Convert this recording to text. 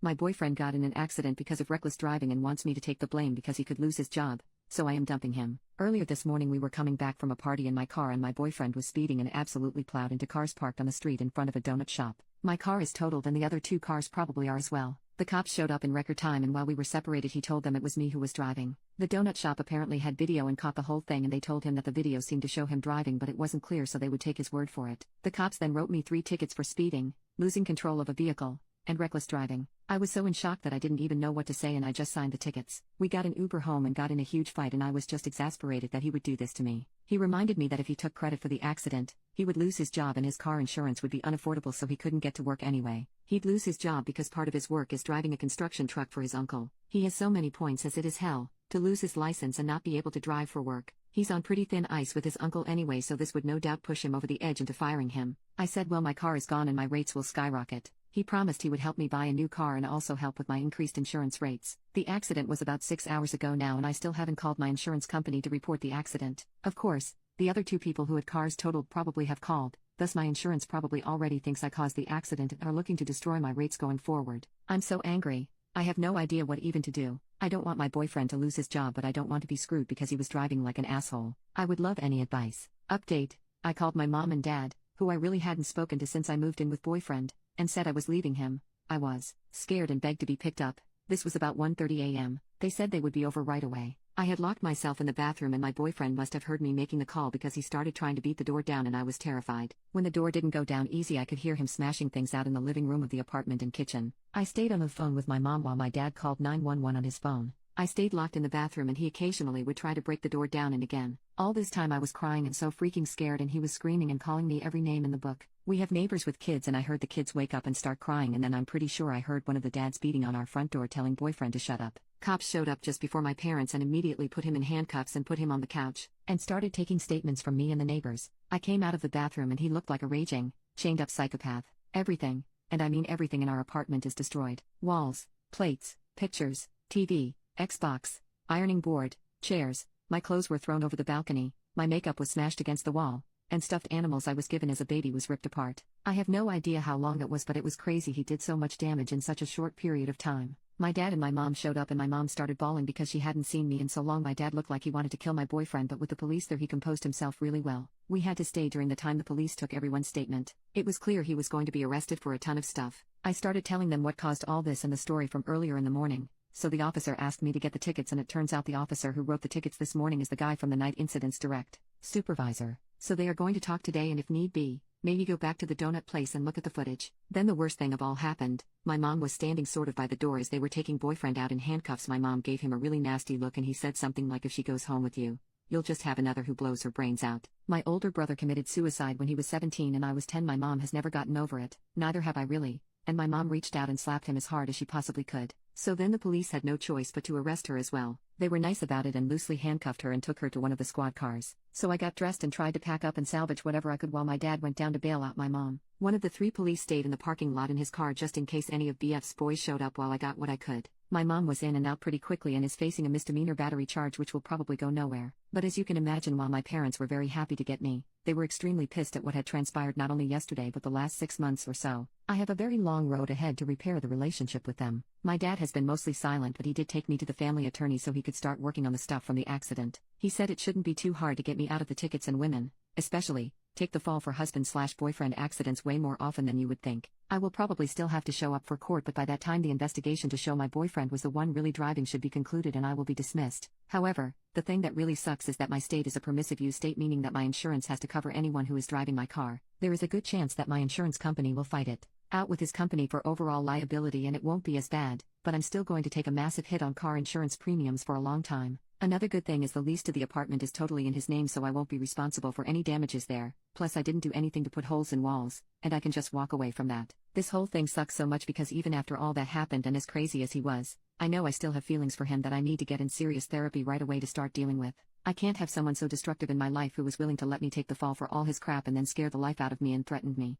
My boyfriend got in an accident because of reckless driving and wants me to take the blame because he could lose his job, so I am dumping him. Earlier this morning we were coming back from a party in my car and my boyfriend was speeding and absolutely plowed into cars parked on the street in front of a donut shop. My car is totaled and the other two cars probably are as well. The cops showed up in record time and while we were separated he told them it was me who was driving. The donut shop apparently had video and caught the whole thing and they told him that the video seemed to show him driving but it wasn't clear so they would take his word for it. The cops then wrote me 3 tickets for speeding, losing control of a vehicle, and reckless driving. I was so in shock that I didn't even know what to say and I just signed the tickets. We got an Uber home and got in a huge fight and I was just exasperated that he would do this to me. He reminded me that if he took credit for the accident, he would lose his job and his car insurance would be unaffordable so he couldn't get to work anyway. He'd lose his job because part of his work is driving a construction truck for his uncle. He has so many points as it is hell, to lose his license and not be able to drive for work. He's on pretty thin ice with his uncle anyway so this would no doubt push him over the edge into firing him. I said well my car is gone and my rates will skyrocket. He promised he would help me buy a new car and also help with my increased insurance rates. The accident was about 6 hours ago now and I still haven't called my insurance company to report the accident. Of course, the other 2 people who had cars totaled probably have called, thus my insurance probably already thinks I caused the accident and are looking to destroy my rates going forward. I'm so angry. I have no idea what even to do. I don't want my boyfriend to lose his job but I don't want to be screwed because he was driving like an asshole. I would love any advice. Update: I called my mom and dad, who I really hadn't spoken to since I moved in with boyfriend, and said I was leaving him. I was scared and begged to be picked up. This was about 1:30 a.m. They said they would be over right away. I had locked myself in the bathroom and my boyfriend must have heard me making the call because he started trying to beat the door down and I was terrified. When the door didn't go down easy I could hear him smashing things out in the living room of the apartment and kitchen. I stayed on the phone with my mom while my dad called 911 on his phone. I stayed locked in the bathroom and he occasionally would try to break the door down and again. All this time I was crying and so freaking scared and he was screaming and calling me every name in the book. We have neighbors with kids and I heard the kids wake up and start crying and then I'm pretty sure I heard one of the dads beating on our front door telling boyfriend to shut up. Cops showed up just before my parents and immediately put him in handcuffs and put him on the couch, and started taking statements from me and the neighbors. I came out of the bathroom and he looked like a raging, chained up psychopath. Everything, and I mean everything in our apartment is destroyed. Walls, plates, pictures, TV, Xbox, ironing board, chairs, my clothes were thrown over the balcony, my makeup was smashed against the wall, and stuffed animals I was given as a baby was ripped apart. I have no idea how long it was but it was crazy he did so much damage in such a short period of time. My dad and my mom showed up and my mom started bawling because she hadn't seen me in so long. My dad looked like he wanted to kill my boyfriend but with the police there he composed himself really well. We had to stay during the time the police took everyone's statement. It was clear he was going to be arrested for a ton of stuff. I started telling them what caused all this and the story from earlier in the morning. So the officer asked me to get the tickets and it turns out the officer who wrote the tickets this morning is the guy from the night incidents direct supervisor. So they are going to talk today and if need be, maybe go back to the donut place and look at the footage. Then the worst thing of all happened. My mom was standing sort of by the door as they were taking boyfriend out in handcuffs. My mom gave him a really nasty look and he said something like if she goes home with you, you'll just have another who blows her brains out. My older brother committed suicide when he was 17 and I was 10. My mom has never gotten over it, neither have I really, and my mom reached out and slapped him as hard as she possibly could. So then the police had no choice but to arrest her as well. They were nice about it and loosely handcuffed her and took her to one of the squad cars. So I got dressed and tried to pack up and salvage whatever I could while my dad went down to bail out my mom. One of the 3 police stayed in the parking lot in his car just in case any of BF's boys showed up while I got what I could. My mom was in and out pretty quickly and is facing a misdemeanor battery charge which will probably go nowhere. But as you can imagine, while my parents were very happy to get me, they were extremely pissed at what had transpired not only yesterday but the last 6 months or so. I have a very long road ahead to repair the relationship with them. My dad has been mostly silent but he did take me to the family attorney so he could start working on the stuff from the accident. He said it shouldn't be too hard to get me out of the tickets and women, especially, take the fall for husband/boyfriend accidents way more often than you would think. I will probably still have to show up for court but by that time the investigation to show my boyfriend was the one really driving should be concluded and I will be dismissed. However, the thing that really sucks is that my state is a permissive use state, meaning that my insurance has to cover anyone who is driving my car. There is a good chance that my insurance company will fight it out with his company for overall liability and it won't be as bad, but I'm still going to take a massive hit on car insurance premiums for a long time. Another good thing is the lease to the apartment is totally in his name so I won't be responsible for any damages there, plus I didn't do anything to put holes in walls, and I can just walk away from that. This whole thing sucks so much because even after all that happened and as crazy as he was, I know I still have feelings for him that I need to get in serious therapy right away to start dealing with. I can't have someone so destructive in my life who was willing to let me take the fall for all his crap and then scare the life out of me and threatened me.